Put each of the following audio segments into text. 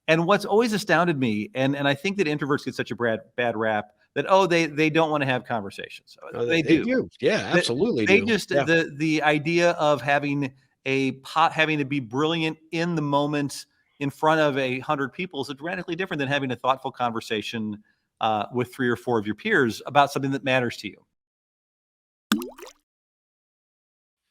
And what's always astounded me, and I think that introverts get such a bad rap that, oh, they don't want to have conversations. They do. Yeah, absolutely. They just, the idea of having to be brilliant in the moment in front of 100 people is radically different than having a thoughtful conversation with 3 or 4 of your peers about something that matters to you.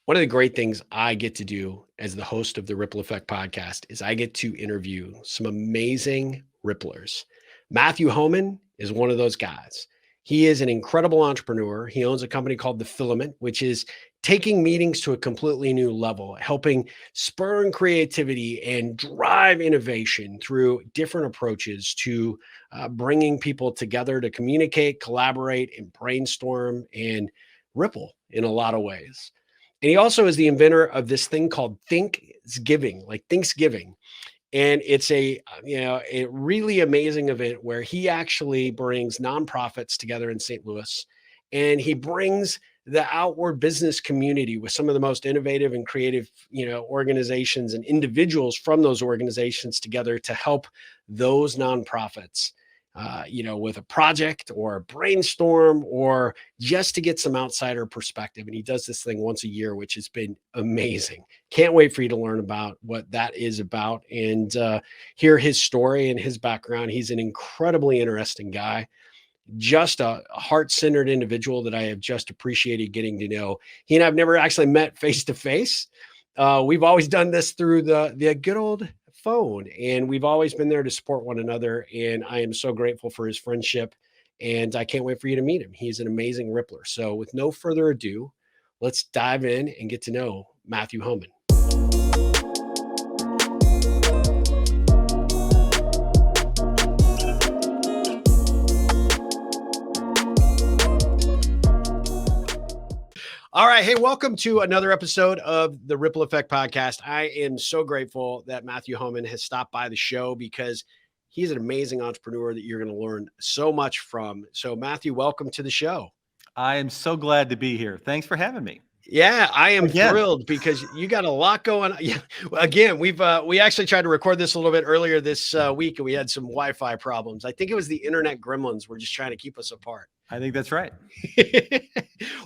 One of the great things I get to do as the host of the Ripple Effect podcast is I get to interview some amazing ripplers. Matthew Homann is one of those guys. He is an incredible entrepreneur. He owns a company called The Filament, which is taking meetings to a completely new level, helping spur creativity and drive innovation through different approaches to bringing people together to communicate, collaborate, and brainstorm and ripple in a lot of ways. And he also is the inventor of this thing called Thinksgiving, like Thinksgiving. And it's a really amazing event where he actually brings nonprofits together in St. Louis, and he brings the outward business community with some of the most innovative and creative, organizations and individuals from those organizations together to help those nonprofits, with a project or a brainstorm or just to get some outsider perspective. And he does this thing once a year, which has been amazing. Can't wait for you to learn about what that is about and hear his story and his background. He's an incredibly interesting guy, just a heart-centered individual that I have just appreciated getting to know. He and I've never actually met face-to-face. We've always done this through the good old phone, and we've always been there to support one another. And I am so grateful for his friendship, and I can't wait for you to meet him. He's an amazing rippler. So with no further ado, let's dive in and get to know Matthew Homann. All right. Hey, welcome to another episode of the Ripple Effect podcast. I am so grateful that Matthew Homann has stopped by the show because he's an amazing entrepreneur that you're going to learn so much from. So Matthew, welcome to the show. I am so glad to be here. Thanks for having me. Yeah, I am thrilled because you got a lot going on. Yeah. Again, we actually tried to record this a little bit earlier this week, and we had some Wi-Fi problems. I think it was the internet gremlins were just trying to keep us apart. I think that's right.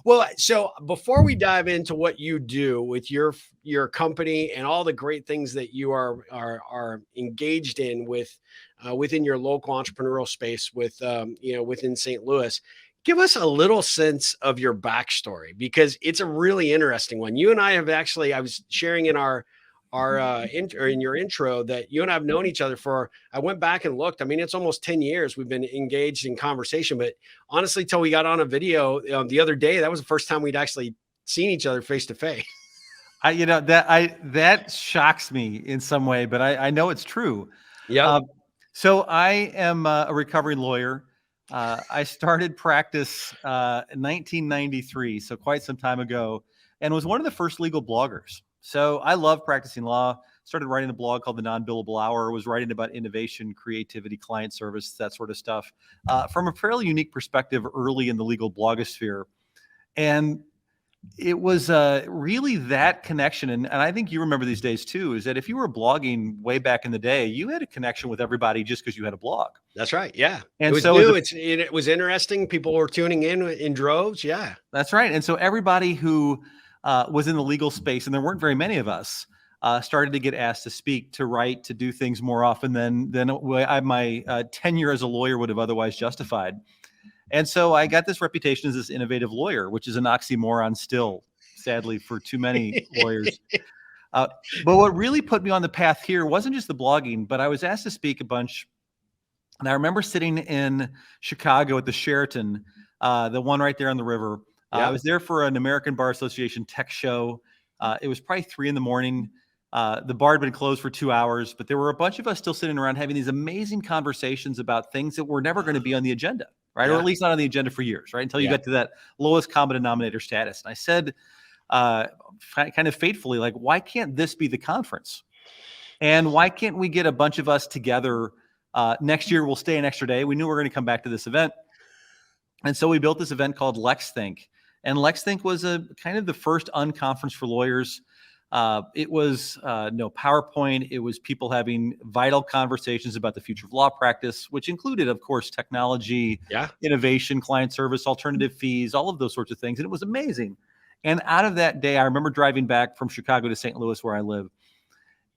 Well, so before we dive into what you do with your company and all the great things that you are engaged in with within your local entrepreneurial space within St. Louis, give us a little sense of your backstory because it's a really interesting one. You and I have actually, I was sharing in in your intro that you and I have known each other I went back and looked. I mean, it's almost 10 years we've been engaged in conversation, but honestly, till we got on a video the other day, that was the first time we'd actually seen each other face to face. That shocks me in some way, but I know it's true. Yeah. So I am a recovering lawyer. I started practice in 1993, so quite some time ago, and was one of the first legal bloggers. So I love practicing law, started writing a blog called The Non-Billable Hour, was writing about innovation, creativity, client service, that sort of stuff, from a fairly unique perspective early in the legal blogosphere. And it was really that connection. And I think you remember these days too, is that if you were blogging way back in the day, you had a connection with everybody just because you had a blog. That's right. Yeah. And it was so new. It was interesting. People were tuning in droves. Yeah. That's right. And so everybody who was in the legal space, and there weren't very many of us, started to get asked to speak, to write, to do things more often than my tenure as a lawyer would have otherwise justified. And so I got this reputation as this innovative lawyer, which is an oxymoron still, sadly, for too many lawyers. But what really put me on the path here wasn't just the blogging, but I was asked to speak a bunch. And I remember sitting in Chicago at the Sheraton, the one right there on the river. I was there for an American Bar Association tech show. It was probably 3 a.m. The bar had been closed for 2 hours, but there were a bunch of us still sitting around having these amazing conversations about things that were never going to be on the agenda, right? Or at least not on the agenda for years, right? Until you got to that lowest common denominator status. And I said, kind of fatefully, like, why can't this be the conference? And why can't we get a bunch of us together? Next year, we'll stay an extra day. We knew we were going to come back to this event. And so we built this event called Let's Think. And Let's Think was a kind of the first unconference for lawyers. It was no PowerPoint. It was people having vital conversations about the future of law practice, which included, of course, technology, Yeah. innovation, client service, alternative fees, all of those sorts of things. And it was amazing. And out of that day, I remember driving back from Chicago to St. Louis, where I live,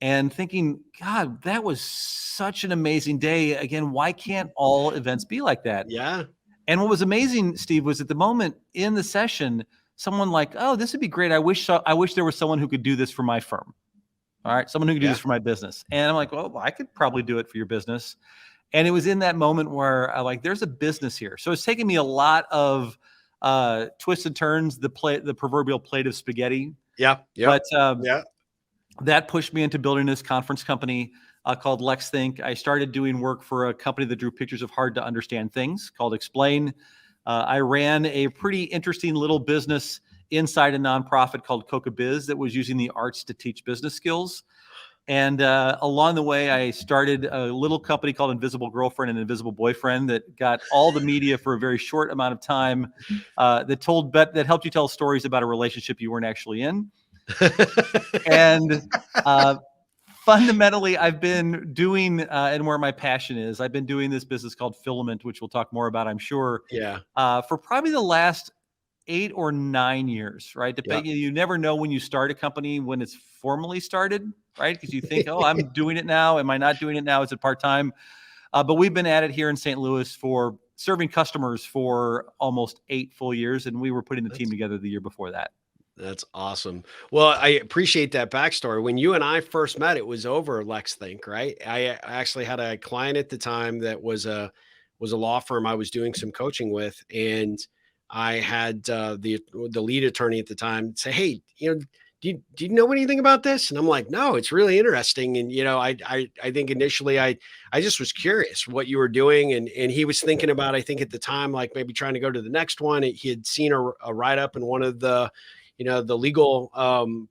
and thinking, God, that was such an amazing day. Again, why can't all events be like that? Yeah. And what was amazing, Steve, was at the moment in the session, someone like, oh, this would be great. I wish there was someone who could do this for my firm. All right. Someone who could do this for my business. And I'm like, well, I could probably do it for your business. And it was in that moment where I like, there's a business here. So it's taken me a lot of twists and turns, the proverbial plate of spaghetti. Yeah. But that pushed me into building this conference company called LexThink. I started doing work for a company that drew pictures of hard to understand things called Explain. I ran a pretty interesting little business inside a nonprofit called Coca Biz that was using the arts to teach business skills. And along the way, I started a little company called Invisible Girlfriend and Invisible Boyfriend that got all the media for a very short amount of time that helped you tell stories about a relationship you weren't actually in. And fundamentally, I've been doing, and where my passion is, I've been doing this business called Filament, which we'll talk more about, I'm sure, for probably the last 8 or 9 years, right? You never know when you start a company when it's formally started, right? Because you think, oh, I'm doing it now. Am I not doing it now? Is it part-time? But we've been at it here in St. Louis for serving customers for almost 8 full years. And we were putting the team together the year before that. That's awesome. Well, I appreciate that backstory. When you and I first met, it was over LexThink, right? I actually had a client at the time that was a law firm I was doing some coaching with, and I had the lead attorney at the time say, "Hey, do you know anything about this?" And I'm like, "No, it's really interesting." And I think initially I just was curious what you were doing, and he was thinking about, I think at the time, like maybe trying to go to the next one. He had seen a write up in one of the the legal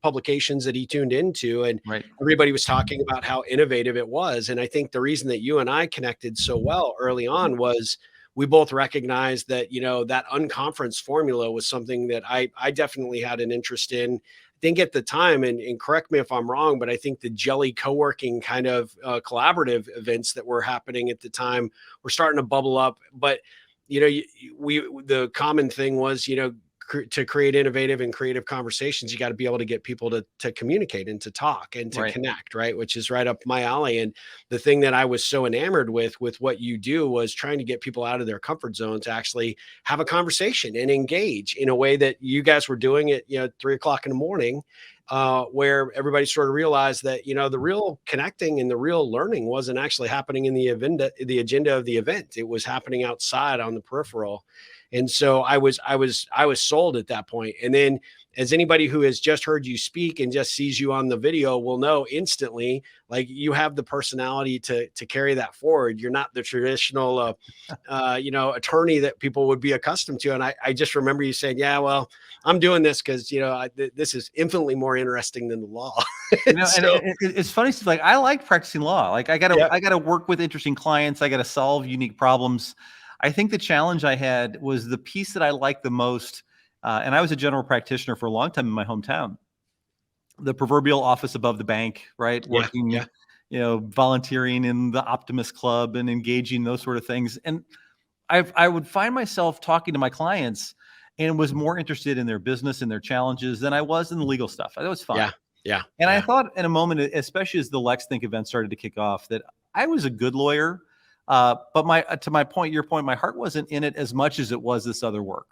publications that he tuned into, and everybody was talking about how innovative it was. And I think the reason that you and I connected so well early on was we both recognized that, that unconference formula was something that I definitely had an interest in. I think at the time, and correct me if I'm wrong, but I think the jelly co-working kind of collaborative events that were happening at the time were starting to bubble up. But, the common thing was, to create innovative and creative conversations, you got to be able to get people to communicate and to talk and to connect, right? Which is right up my alley. And the thing that I was so enamored with what you do was trying to get people out of their comfort zone to actually have a conversation and engage in a way that you guys were doing it, 3:00 in the morning, where everybody sort of realized that, the real connecting and the real learning wasn't actually happening in the agenda of the event. It was happening outside on the peripheral. And so I was sold at that point. And then, as anybody who has just heard you speak and just sees you on the video will know instantly, like you have the personality to carry that forward. You're not the traditional, attorney that people would be accustomed to. And I just remember you saying, yeah, well, I'm doing this because, this is infinitely more interesting than the law. And it's funny. Like, I like practicing law. Like I gotta work with interesting clients. I gotta solve unique problems. I think the challenge I had was the piece that I liked the most. And I was a general practitioner for a long time in my hometown. The proverbial office above the bank, right? Working, volunteering in the Optimist Club and engaging those sort of things. And I would find myself talking to my clients and was more interested in their business and their challenges than I was in the legal stuff. That was fun. And I thought in a moment, especially as the LexThink event started to kick off, that I was a good lawyer. But your point, my heart wasn't in it as much as it was this other work.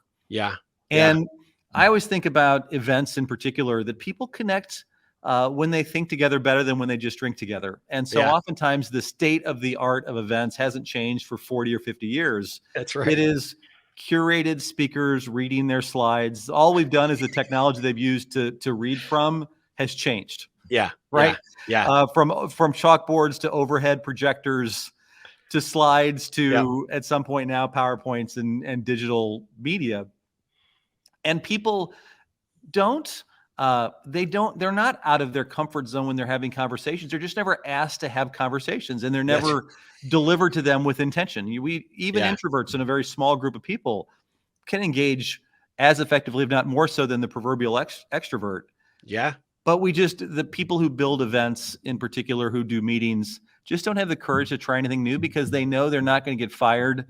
And I always think about events in particular that people connect when they think together better than when they just drink together. And so oftentimes the state of the art of events hasn't changed for 40 or 50 years. That's right. It is curated speakers reading their slides. All we've done is the technology they've used to read from has changed. From chalkboards to overhead projectors to slides to at some point now PowerPoints and digital media. And people they're not out of their comfort zone when they're having conversations. They're just never asked to have conversations, and they're never delivered to them with intention. Introverts in a very small group of people can engage as effectively, if not more so, than the proverbial extrovert. But the people who build events in particular, who do meetings, just don't have the courage to try anything new because they know they're not going to get fired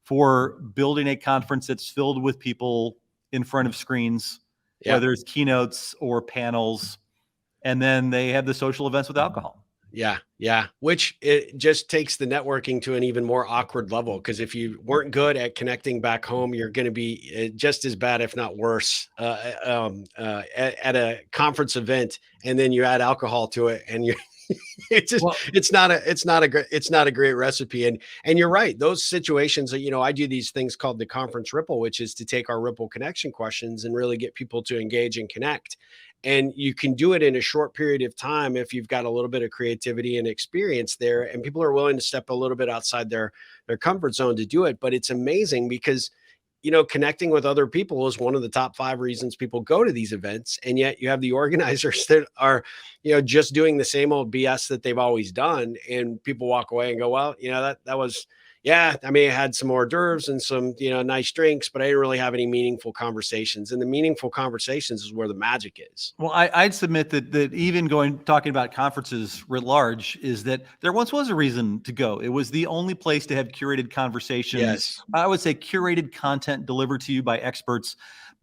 for building a conference that's filled with people in front of screens, whether it's keynotes or panels. And then they have the social events with alcohol. Yeah. Yeah. Which it just takes the networking to an even more awkward level. Because if you weren't good at connecting back home, you're going to be just as bad, if not worse, at a conference event. And then you add alcohol to it, and you're it's not a great recipe. And you're right. Those situations that, I do these things called the conference ripple, which is to take our ripple connection questions and really get people to engage and connect. And you can do it in a short period of time if you've got a little bit of creativity and experience there, and people are willing to step a little bit outside their comfort zone to do it. But it's amazing because, connecting with other people is one of the top 5 reasons people go to these events. And yet you have the organizers that are, just doing the same old BS that they've always done. And people walk away and go, well, that was, yeah, I mean, I had some hors d'oeuvres and some, nice drinks, but I didn't really have any meaningful conversations. And the meaningful conversations is where the magic is. Well, I'd submit that even talking about conferences writ large, is that there once was a reason to go. It was the only place to have curated conversations. Yes. I would say curated content delivered to you by experts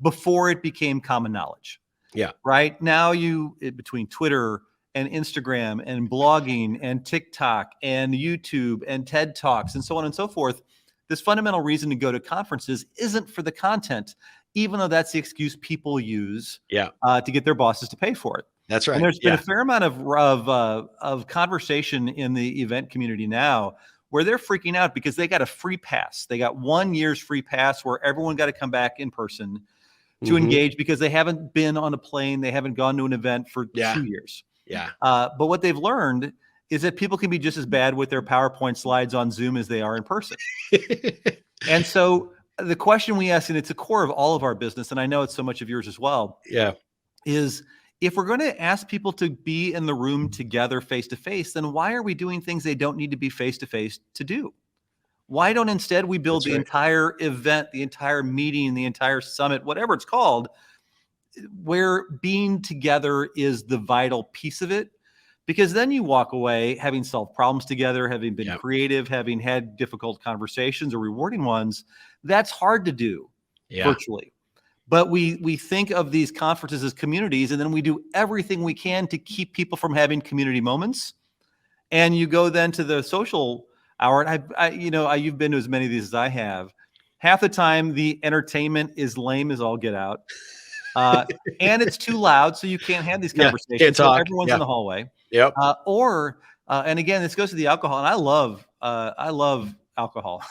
before it became common knowledge. Yeah. Right now, between Twitter and Instagram and blogging and TikTok and YouTube and TED Talks and so on and so forth, this fundamental reason to go to conferences isn't for the content, even though that's the excuse people use to get their bosses to pay for it. That's right. And there's been a fair amount of conversation in the event community now where they're freaking out because they got a free pass. They got 1 year's free pass where everyone got to come back in person to engage because they haven't been on a plane. They haven't gone to an event for 2 years. Yeah. But what they've learned is that people can be just as bad with their PowerPoint slides on Zoom as they are in person. And so the question we ask, and it's a core of all of our business, and I know it's so much of yours as well, is if we're going to ask people to be in the room together face-to-face, then why are we doing things they don't need to be face-to-face to do? Why don't instead we build the entire event, the entire meeting, the entire summit, whatever it's called, where being together is the vital piece of it? Because then you walk away having solved problems together, having been creative, having had difficult conversations or rewarding ones. That's hard to do virtually. But we think of these conferences as communities, and then we do everything we can to keep people from having community moments. And you go then to the social hour, and you've been to as many of these as I have. Half the time, the entertainment is lame as all get out. And it's too loud, so you can't have these conversations. Can't talk. So everyone's in the hallway. Yep. And again, this goes to the alcohol, and I love alcohol.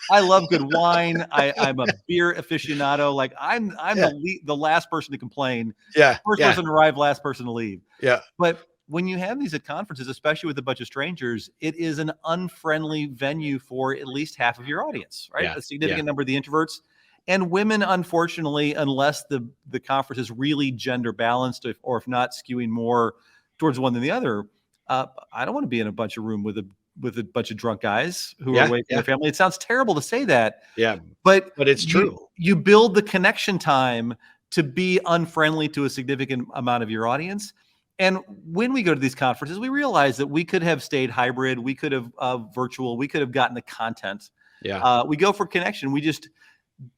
I love good wine. I'm a beer aficionado. Like I'm the last person to complain. First person to arrive, last person to leave. Yeah. But when you have these at conferences, especially with a bunch of strangers, it is an unfriendly venue for at least half of your audience, right? A significant number of the introverts. And women, unfortunately, unless the conference is really gender balanced, or if not skewing more towards one than the other, I don't want to be in a bunch of room with a bunch of drunk guys who are away from their family. It sounds terrible to say that. Yeah, but it's true. You build the connection time to be unfriendly to a significant amount of your audience. And when we go to these conferences, we realize that we could have stayed hybrid, we could have virtual, we could have gotten the content. We go for connection. We just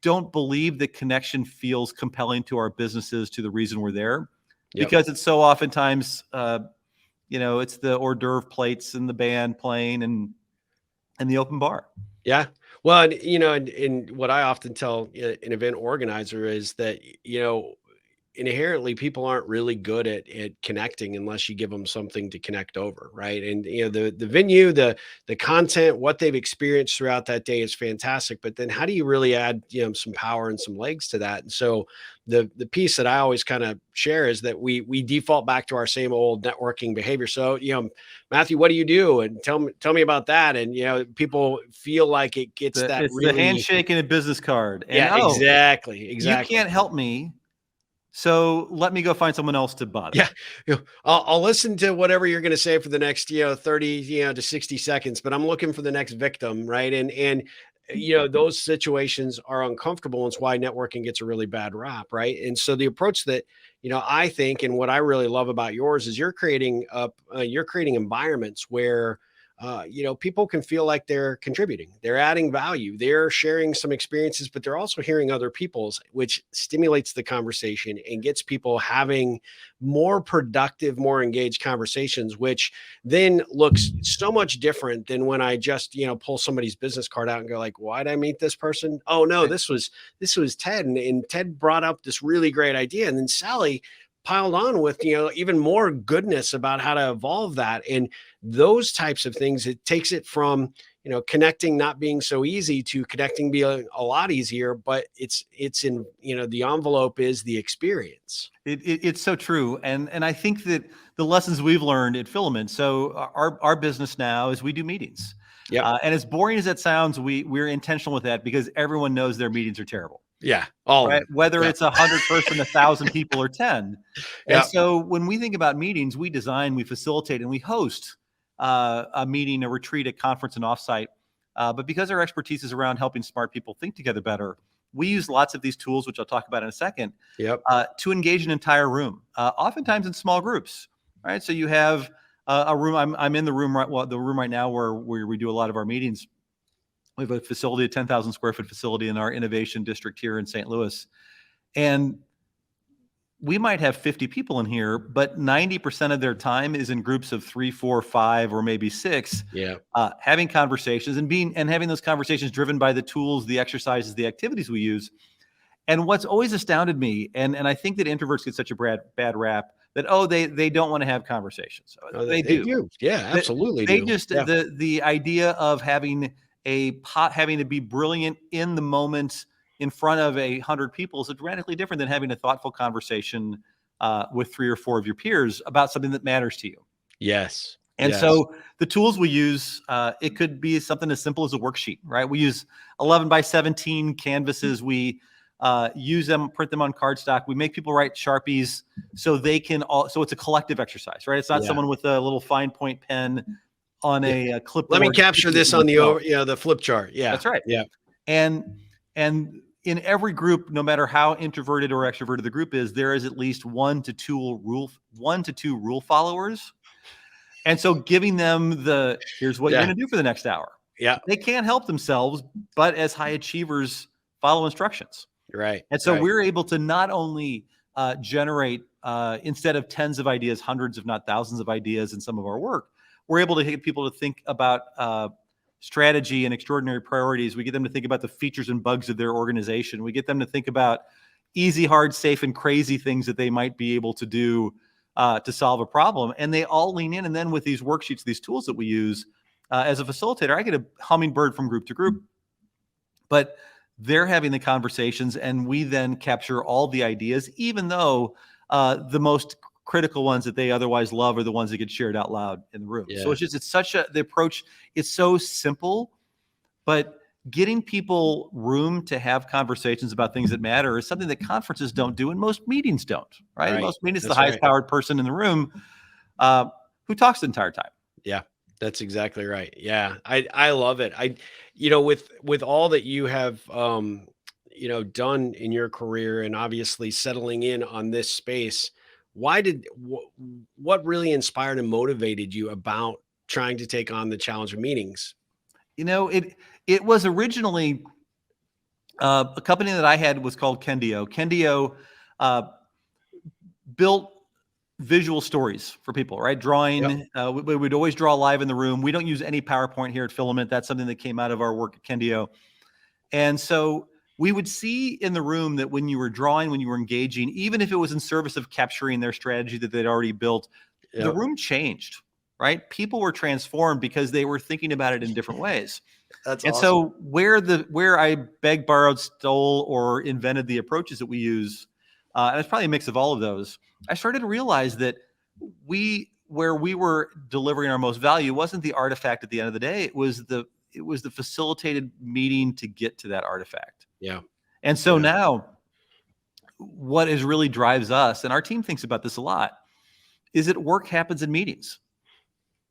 don't believe that connection feels compelling to our businesses, to the reason we're there, because it's so oftentimes, it's the hors d'oeuvre plates and the band playing and the open bar. Yeah. Well, and what I often tell an event organizer is that, inherently people aren't really good at connecting unless you give them something to connect over. Right. And, the venue, the content, what they've experienced throughout that day is fantastic. But then how do you really add, some power and some legs to that? And so the piece that I always kind of share is that we default back to our same old networking behavior. So, Matthew, what do you do? And tell me about that. And, people feel like it gets it's really the handshake and a business card. And, exactly. You can't help me, so let me go find someone else to bother. Yeah. I'll listen to whatever you're going to say for the next, 30, to 60 seconds, but I'm looking for the next victim. Right. And those situations are uncomfortable. And it's why networking gets a really bad rap. Right. And so the approach that, I think, and what I really love about yours is you're creating environments where people can feel like they're contributing, they're adding value, they're sharing some experiences, but they're also hearing other people's, which stimulates the conversation and gets people having more productive, more engaged conversations, which then looks so much different than when I just, pull somebody's business card out and go like, why'd I meet this person? Oh no, this was Ted. And Ted brought up this really great idea. And then Sally piled on with, even more goodness about how to evolve that. And those types of things, it takes it from, connecting not being so easy to connecting being a lot easier, but it's in, the envelope is the experience. It's so true. And I think that the lessons we've learned at Filament, so our business now is we do meetings. Yeah. And as boring as that sounds, we're intentional with that because everyone knows their meetings are terrible. Yeah. All right. Whether it's 100 person, 1,000 people, or 10. Yeah. And so when we think about meetings, we design, we facilitate, and we host a meeting, a retreat, a conference, an offsite. But because our expertise is around helping smart people think together better, we use lots of these tools, which I'll talk about in a second, to engage an entire room, oftentimes in small groups. Right. So you have a room. I'm in the room right now where we do a lot of our meetings. We have a facility, a 10,000 square foot facility in our innovation district here in St. Louis. And we might have 50 people in here, but 90% of their time is in groups of 3, 4, 5, or maybe 6, having conversations and having those conversations driven by the tools, the exercises, the activities we use. And what's always astounded me, and I think that introverts get such a bad rap, that, they don't want to have conversations. They do. Yeah, absolutely. They just, the idea of having to be brilliant in the moment in front of 100 people is radically different than having a thoughtful conversation with 3 or 4 of your peers about something that matters to you. Yes. And so the tools we use, it could be something as simple as a worksheet, right? We use 11 by 17 canvases. We use them, print them on cardstock. We make people write Sharpies so they can so it's a collective exercise, right? It's not someone with a little fine point pen on a clipboard. Let me capture this on the flip chart. Yeah, that's right. Yeah. And in every group, no matter how introverted or extroverted the group is, there is at least 1 to 2 rule followers. And so giving them here's what you're going to do for the next hour. Yeah. They can't help themselves, but as high achievers follow instructions. Right. And so we're able to not only generate, instead of tens of ideas, hundreds, if not thousands of ideas in some of our work, we're able to get people to think about strategy and extraordinary priorities. We get them to think about the features and bugs of their organization. We get them to think about easy, hard, safe, and crazy things that they might be able to do to solve a problem. And they all lean in. And then with these worksheets, these tools that we use, as a facilitator, I get a hummingbird from group to group. But they're having the conversations, and we then capture all the ideas, even though the most critical ones that they otherwise love are the ones that get shared out loud in the room. Yeah. So the approach is so simple, but getting people room to have conversations about things that matter is something that conferences don't do and most meetings don't, right? Most meetings, the highest powered person in the room who talks the entire time. Yeah, that's exactly right. Yeah, I love it. With all that you have, done in your career and obviously settling in on this space, what really inspired and motivated you about trying to take on the challenge of meetings? It was originally a company that I had was called Kendio. Kendio built visual stories for people, right? Drawing. Yep. We would always draw live in the room. We don't use any PowerPoint here at Filament. That's something that came out of our work at Kendio. And so we would see in the room that when you were drawing, when you were engaging, even if it was in service of capturing their strategy that they'd already built, the room changed, right? People were transformed because they were thinking about it in different ways. That's and awesome. So where I begged, borrowed, stole, or invented the approaches that we use, and it's probably a mix of all of those, I started to realize that where we were delivering our most value wasn't the artifact at the end of the day. It was the facilitated meeting to get to that artifact. Yeah. And so now what really drives us, and our team thinks about this a lot, is that work happens in meetings.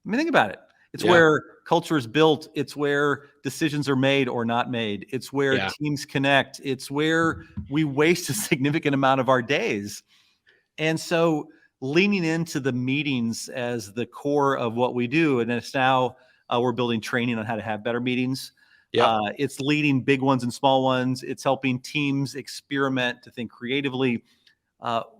I mean, think about it. It's where culture is built. It's where decisions are made or not made. It's where teams connect. It's where we waste a significant amount of our days. And so leaning into the meetings as the core of what we do, and it's now we're building training on how to have better meetings. Yep. It's leading big ones and small ones. It's helping teams experiment, to think creatively.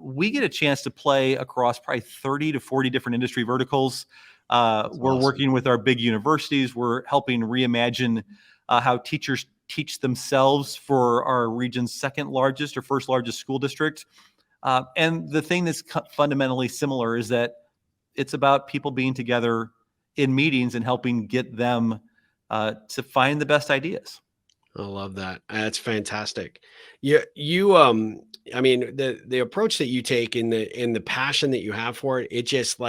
We get a chance to play across probably 30 to 40 different industry verticals. We're awesome. working with our big universities. We're helping reimagine how teachers teach themselves for our region's second largest or first largest school district. And the thing that's fundamentally similar is that it's about people being together in meetings and helping get them to find the best ideas. I love that. That's fantastic. I mean, the approach that you take and the passion that you have for it, it just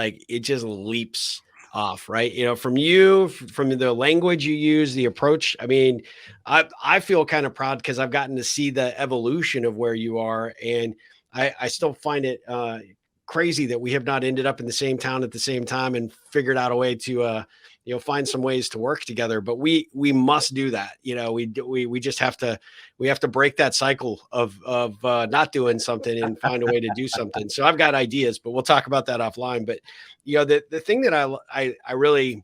leaps off, right? From from the language you use, the approach. I mean, I feel kind of proud because I've gotten to see the evolution of where you are, and I still find it crazy that we have not ended up in the same town at the same time and figured out a way to find some ways to work together. But we must do that. We just have to break that cycle of not doing something and find a way to do something. So I've got ideas, but we'll talk about that offline. But the thing that I really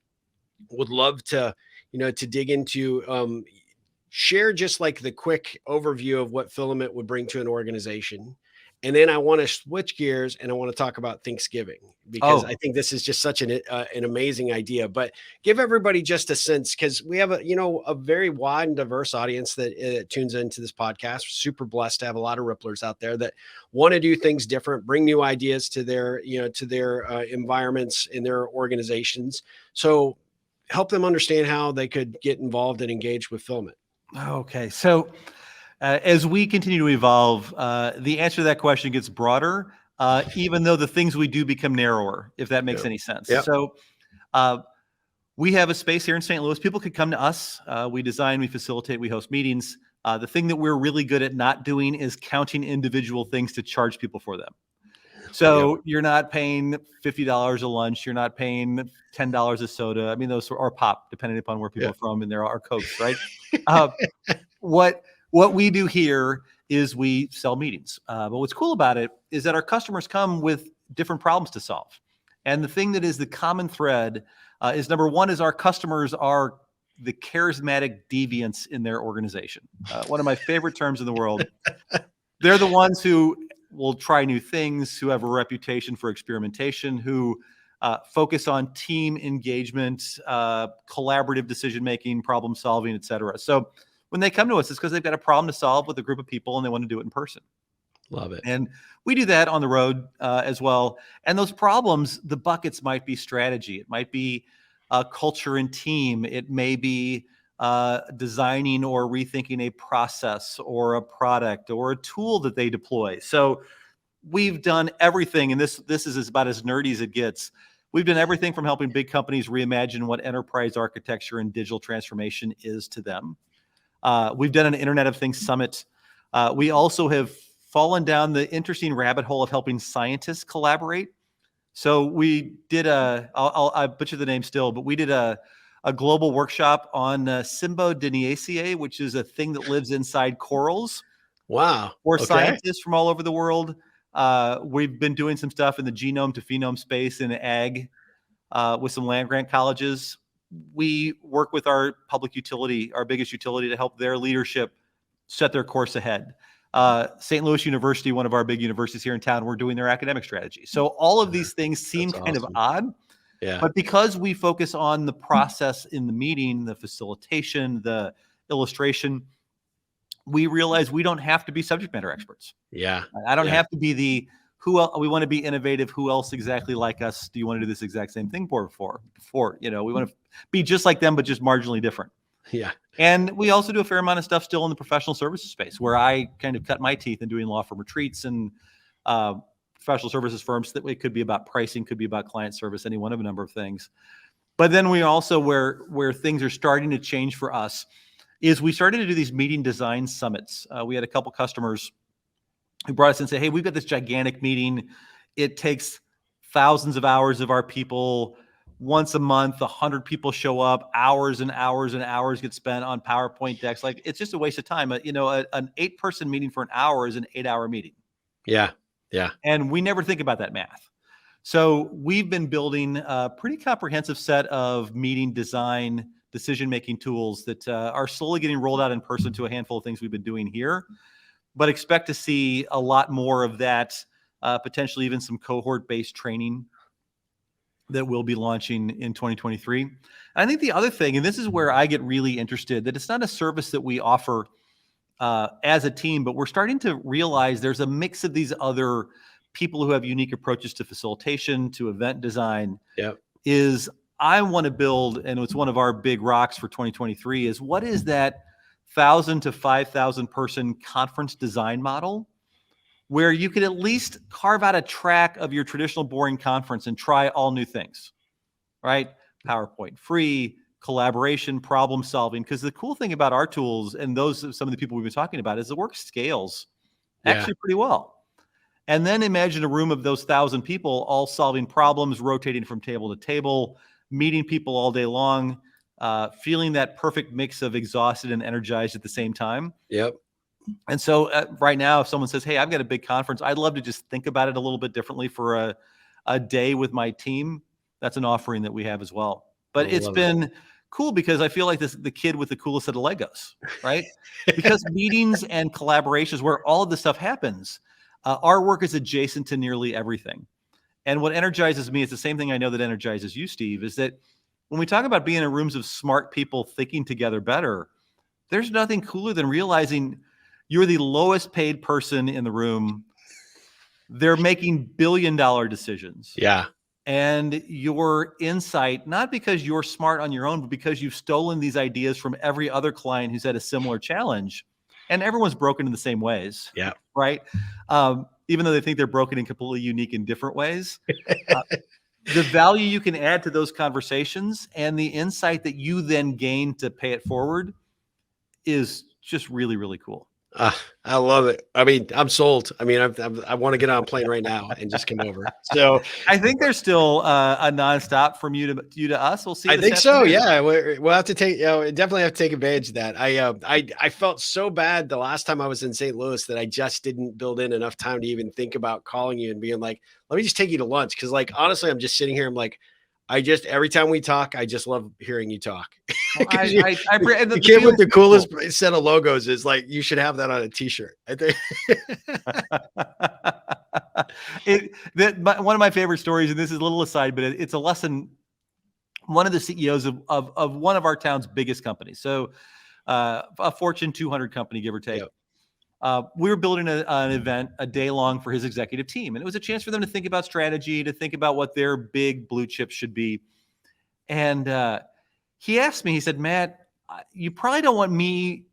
would love to to dig into, share just like the quick overview of what Filament would bring to an organization. And then I want to switch gears and I want to talk about Thinksgiving, because I think this is just such an amazing idea. But give everybody just a sense, because we have a very wide and diverse audience that tunes into this podcast. We're super blessed to have a lot of Ripplers out there that want to do things different, bring new ideas to their environments in their organizations. So help them understand how they could get involved and engage with Filament. Okay, so as we continue to evolve, the answer to that question gets broader, even though the things we do become narrower, if that makes any sense. Yep. So we have a space here in St. Louis. People could come to us. We design, we facilitate, we host meetings. The thing that we're really good at not doing is counting individual things to charge people for them. So you're not paying $50 a lunch. You're not paying $10 a soda. I mean, those are pop, depending upon where people are from, and there are Cokes, right? What we do here is we sell meetings. But what's cool about it is that our customers come with different problems to solve. And the thing that is the common thread is, number one, is our customers are the charismatic deviants in their organization. One of my favorite terms in the world. They're the ones who will try new things, who have a reputation for experimentation, who focus on team engagement, collaborative decision-making, problem solving, et cetera. So when they come to us, it's because they've got a problem to solve with a group of people and they want to do it in person. Love it. And we do that on the road as well. And those problems, the buckets might be strategy. It might be culture and team. It may be designing or rethinking a process or a product or a tool that they deploy. So we've done everything, and this is about as nerdy as it gets. We've done everything from helping big companies reimagine what enterprise architecture and digital transformation is to them. We've done an Internet of Things summit. We also have fallen down the interesting rabbit hole of helping scientists collaborate. So we did I butcher the name still, but we did a global workshop on Symbodiniaceae, which is a thing that lives inside corals. Wow. For scientists from all over the world. We've been doing some stuff in the genome to phenome space in ag with some land-grant colleges. We work with our public utility, our biggest utility, to help their leadership set their course ahead. St. Louis University, one of our big universities here in town, we're doing their academic strategy. So all of these things seem kind of odd, but because we focus on the process in the meeting, the facilitation, the illustration, we realize we don't have to be subject matter experts. I don't have to be who else. We want to be innovative. Who else exactly like us do you want to do this exact same thing for? We want to be just like them, but just marginally different. And we also do a fair amount of stuff still in the professional services space, where I kind of cut my teeth in doing law firm retreats and professional services firms. That it could be about pricing, could be about client service, any one of a number of things. But then we also, where things are starting to change for us, is we started to do these meeting design summits. We had a couple customers who brought us in and said, hey, we've got this gigantic meeting. It takes thousands of hours of our people. Once a month, 100 people show up, hours and hours and hours get spent on PowerPoint decks. Like, it's just a waste of time. An 8-person meeting for an hour is an 8-hour meeting. Yeah. And we never think about that math. So we've been building a pretty comprehensive set of meeting design, decision-making tools that are slowly getting rolled out in person to a handful of things we've been doing here, but expect to see a lot more of that, potentially even some cohort-based training that we'll be launching in 2023. And I think the other thing, and this is where I get really interested, that it's not a service that we offer as a team, but we're starting to realize there's a mix of these other people who have unique approaches to facilitation, to event design. Yep. Is I want to build, and it's one of our big rocks for 2023, is what is that 1,000 to 5,000 person conference design model where you could at least carve out a track of your traditional boring conference and try all new things, right? PowerPoint free, collaboration, problem solving. Because the cool thing about our tools, and those some of the people we've been talking about, is the work scales actually pretty well. And then imagine a room of those 1,000 people all solving problems, rotating from table to table, meeting people all day long, feeling that perfect mix of exhausted and energized at the same time. Yep. And so right now, if someone says, hey, I've got a big conference, I'd love to just think about it a little bit differently for a day with my team. That's an offering that we have as well. But it's been cool because I feel like the kid with the coolest set of Legos, right? Because meetings and collaborations where all of this stuff happens, our work is adjacent to nearly everything. And what energizes me is the same thing I know that energizes you, Steve, is that when we talk about being in rooms of smart people thinking together better, there's nothing cooler than realizing you're the lowest paid person in the room. They're making billion-dollar decisions. Yeah. And your insight, not because you're smart on your own, but because you've stolen these ideas from every other client who's had a similar challenge. And everyone's broken in the same ways. Yeah. Right? Even though they think they're broken in completely unique and different ways. The value you can add to those conversations and the insight that you then gain to pay it forward is just really, really cool. I love it. I mean, I'm sold. I mean, I want to get on a plane right now and just come over. So I think there's still a nonstop from you to us. We'll see. I think so. Yeah, we'll have to take. Definitely have to take advantage of that. I felt so bad the last time I was in St. Louis that I just didn't build in enough time to even think about calling you and being like, let me just take you to lunch. Because like honestly, I'm just sitting here. I'm like, every time we talk, I just love hearing you talk. The kid with the coolest set of logos is like, you should have that on a t-shirt. I think. One of my favorite stories, and this is a little aside, but it's a lesson. One of the CEOs of one of our town's biggest companies, so a Fortune 200 company, give or take. Yep. We were building an event a day long for his executive team, and it was a chance for them to think about strategy, to think about what their big blue chips should be. And he asked me, he said, Matt, you probably don't want me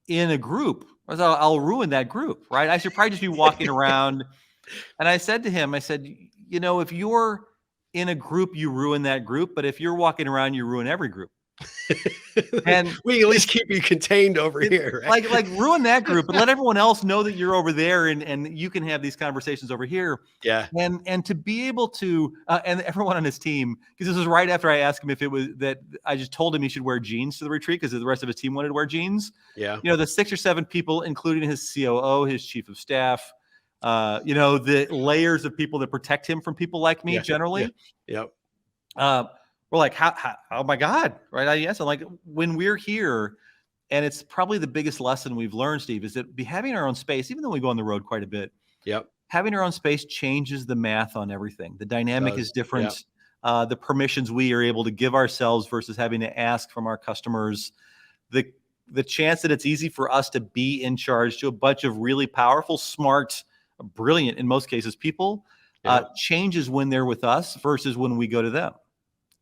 in a group, or I'll ruin that group, right? I should probably just be walking around. And I said to him, I said, you know, if you're in a group, you ruin that group. But if you're walking around, you ruin every group. And we at least keep you contained over here. Right? Like ruin that group, but let everyone else know that you're over there and you can have these conversations over here. Yeah. And to be able to, and everyone on his team, because this was right after I asked him if it was that I just told him he should wear jeans to the retreat because the rest of his team wanted to wear jeans. Yeah. You know, the 6 or 7 people, including his COO, his chief of staff, you know, the layers of people that protect him from people like me generally. Yeah. Yep. We're like, how, oh my God, right? Yes. I'm like, when we're here, and it's probably the biggest lesson we've learned, Steve, is that having our own space, even though we go on the road quite a bit, having our own space changes the math on everything. The dynamic is different. The permissions we are able to give ourselves versus having to ask from our customers, the chance that it's easy for us to be in charge to a bunch of really powerful, smart, brilliant, in most cases, people changes when they're with us versus when we go to them.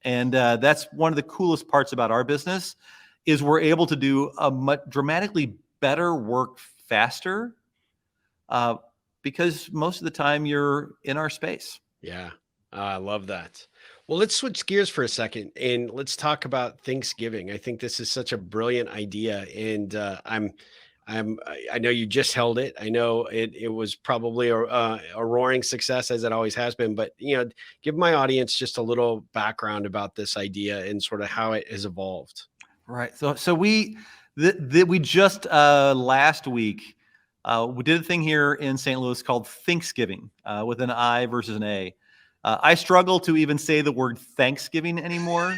And that's one of the coolest parts about our business is we're able to do a much dramatically better work faster because most of the time you're in our space. Yeah, I love that. Well, let's switch gears for a second and let's talk about Thinksgiving. I think this is such a brilliant idea, and I know you just held it. I know it was probably a roaring success as it always has been, but you know, give my audience just a little background about this idea and sort of how it has evolved. Right. So we just last week We did a thing here in St. Louis called Thinksgiving, with an I versus an A. I struggle to even say the word Thanksgiving anymore.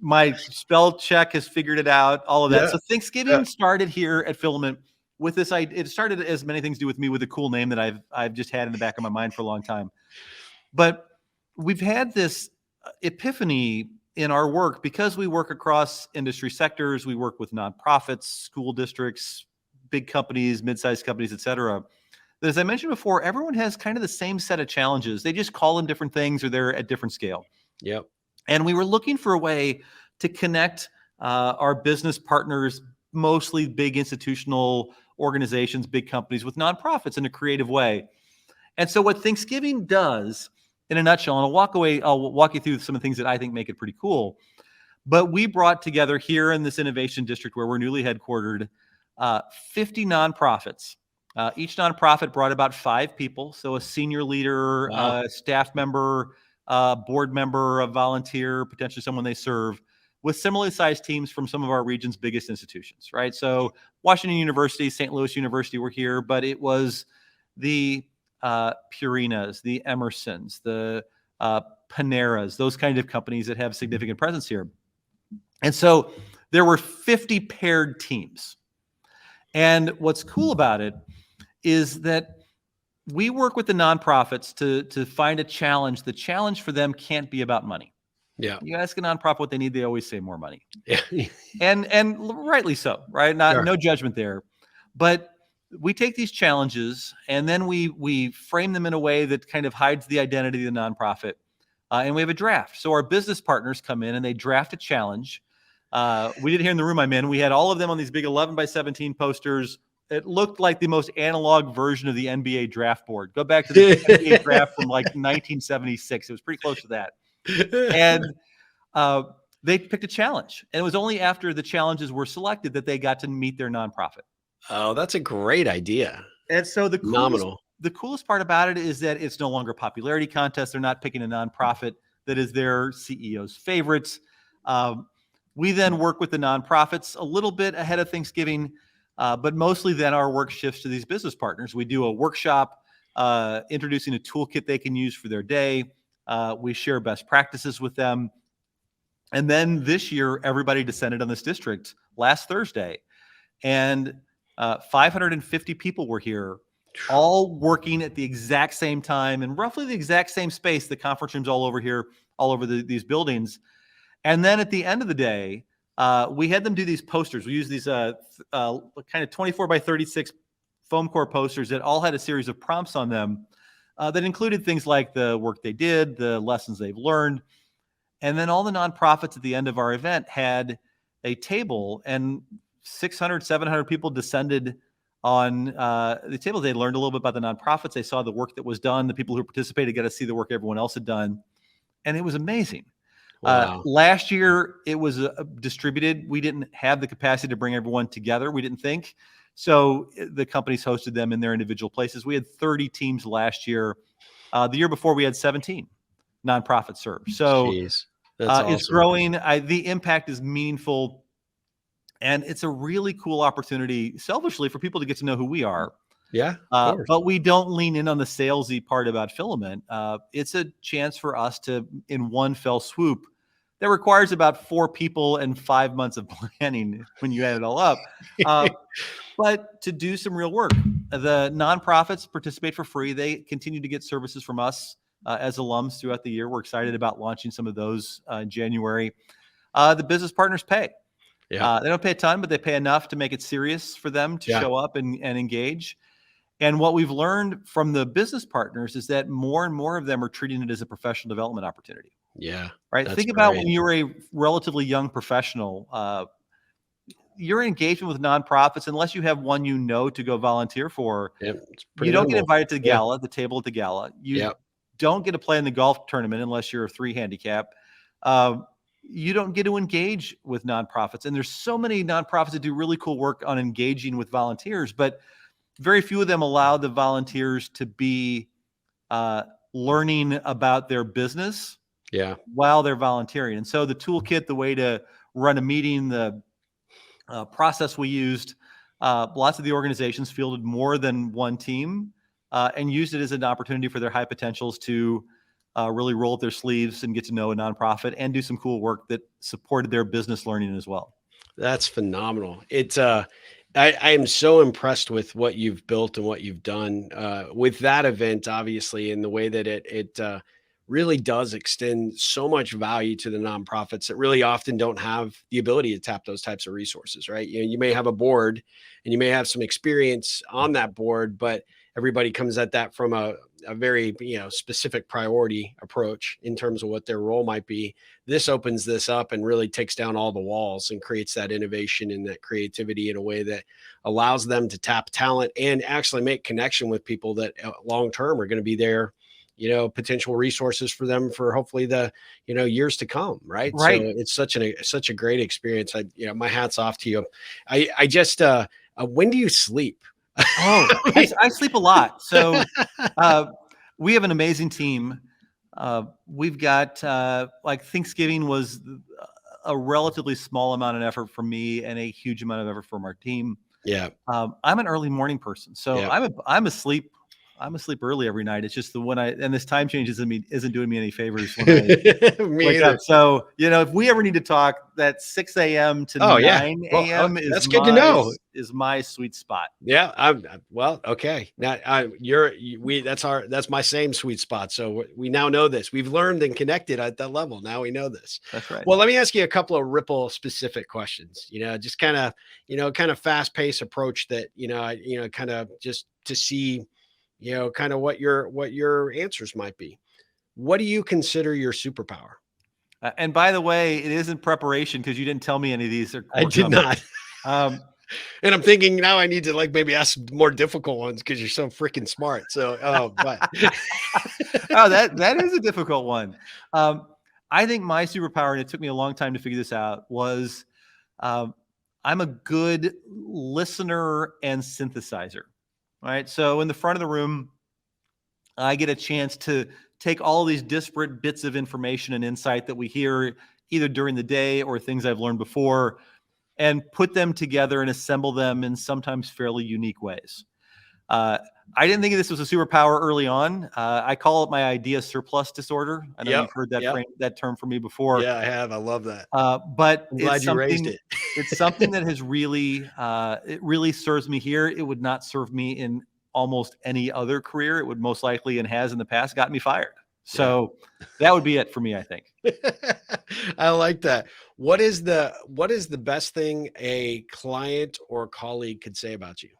My spell check has figured it out, all of that. Yeah. So Thanksgiving started here at Filament with this idea. It started, as many things do with me, with a cool name that I've just had in the back of my mind for a long time. But we've had this epiphany in our work because we work across industry sectors. We work with nonprofits, school districts, big companies, mid-sized companies, et cetera. That, as I mentioned before, everyone has kind of the same set of challenges. They just call them different things, or they're at different scale. Yep. And we were looking for a way to connect our business partners, mostly big institutional organizations, big companies, with nonprofits in a creative way. And so what Thanksgiving does, in a nutshell, and I'll walk you through some of the things that I think make it pretty cool. But we brought together here in this innovation district where we're newly headquartered, 50 nonprofits. Each nonprofit brought about 5 people. So a senior leader, Wow. staff member, board member, a volunteer, potentially someone they serve, with similarly sized teams from some of our region's biggest institutions, right? So Washington University, St. Louis University were here, but it was the Purinas, the Emersons, the Paneras, those kind of companies that have significant presence here. And so there were 50 paired teams. And what's cool about it is that we work with the nonprofits to find a challenge. The challenge for them can't be about money. Yeah. You ask a nonprofit what they need, they always say more money. Yeah. And rightly so, right? No judgment there. But we take these challenges and then we frame them in a way that kind of hides the identity of the nonprofit. And we have a draft. So our business partners come in and they draft a challenge. We did here in the room I'm in. We had all of them on these big 11 by 17 posters. It looked like the most analog version of the NBA draft board. Go back to the NBA draft from like 1976. It was pretty close to that. And they picked a challenge. And it was only after the challenges were selected that they got to meet their nonprofit. Oh, that's a great idea. And so the Phenomenal. The coolest part about it is that it's no longer a popularity contest. They're not picking a nonprofit that is their CEO's favorites. We then work with the nonprofits a little bit ahead of Thanksgiving, but mostly then our work shifts to these business partners. We do a workshop introducing a toolkit they can use for their day. We share best practices with them. And then this year, everybody descended on this district last Thursday. And 550 people were here, all working at the exact same time in roughly the exact same space, the conference rooms all over here, all over these buildings. And then at the end of the day, we had them do these posters. We used these kind of 24 by 36 foam core posters that all had a series of prompts on them that included things like the work they did, the lessons they've learned. And then all the nonprofits at the end of our event had a table, and 600, 700 people descended on the table. They learned a little bit about the nonprofits. They saw the work that was done. The people who participated got to see the work everyone else had done. And it was amazing. Wow. Last year, it was distributed. We didn't have the capacity to bring everyone together, we didn't think. So the companies hosted them in their individual places. We had 30 teams last year. The year before, we had 17 nonprofits served. So Jeez. That's awesome. It's growing. The impact is meaningful. And it's a really cool opportunity, selfishly, for people to get to know who we are. Yeah. But we don't lean in on the salesy part about Filament. It's a chance for us to, in one fell swoop, that requires about 4 people and 5 months of planning when you add it all up. But to do some real work. The nonprofits participate for free. They continue to get services from us as alums throughout the year. We're excited about launching some of those in January. The business partners pay. Yeah. They don't pay a ton, but they pay enough to make it serious for them to show up and engage. And what we've learned from the business partners is that more and more of them are treating it as a professional development opportunity. Yeah. Right. Think about when you were a relatively young professional, your engagement with nonprofits, unless you have one to go volunteer for, you don't get invited to the gala, the table at the gala. You don't get to play in the golf tournament unless you're a 3 handicap. You don't get to engage with nonprofits. And there's so many nonprofits that do really cool work on engaging with volunteers, but very few of them allow the volunteers to be learning about their business while they're volunteering. And so the toolkit, the way to run a meeting, the process we used lots of the organizations fielded more than one team and used it as an opportunity for their high potentials to really roll up their sleeves and get to know a nonprofit and do some cool work that supported their business learning as well. That's phenomenal. I am so impressed with what you've built and what you've done with that event, obviously, in the way that it really does extend so much value to the nonprofits that really often don't have the ability to tap those types of resources, right? You may have a board and you may have some experience on that board, but everybody comes at that from a very, specific priority approach in terms of what their role might be. This opens this up and really takes down all the walls and creates that innovation and that creativity in a way that allows them to tap talent and actually make connection with people that long-term are going to be there, potential resources for them for hopefully the, years to come. Right. Right. So it's such a great experience. My hat's off to you. I just, when do you sleep? Oh, I sleep a lot. So we have an amazing team. We've got like Thinksgiving was a relatively small amount of effort for me and a huge amount of effort from our team. Yeah. I'm an early morning person, so Yeah. I'm asleep. I'm asleep early every night. It's just and this time change isn't doing me any favors when I wake up. So, if we ever need to talk, that 6 a.m. to 9 a.m. That's good to know. Is my sweet spot. Yeah. Well, okay. Now that's my same sweet spot. So we now know this. We've learned and connected at that level. Now we know this. That's right. Well, let me ask you a couple of Ripple specific questions, just kind of fast paced approach that, kind of just to see, kind of what your answers might be. What do you consider your superpower? And by the way, it isn't preparation because you didn't tell me any of these. I did not. And I'm thinking now I need to maybe ask more difficult ones because you're so freaking smart. So, but that is a difficult one. I think my superpower, and it took me a long time to figure this out, was I'm a good listener and synthesizer. Right. So in the front of the room, I get a chance to take all these disparate bits of information and insight that we hear either during the day or things I've learned before and put them together and assemble them in sometimes fairly unique ways. I didn't think this was a superpower early on. I call it my idea surplus disorder. I know you've heard that term from me before. Yeah, I have. I love that. But I'm glad you raised it. It's something that has really, it really serves me here. It would not serve me in almost any other career. It would most likely, and has in the past, gotten me fired. So that would be it for me, I think. I like that. What is the best thing a client or colleague could say about you?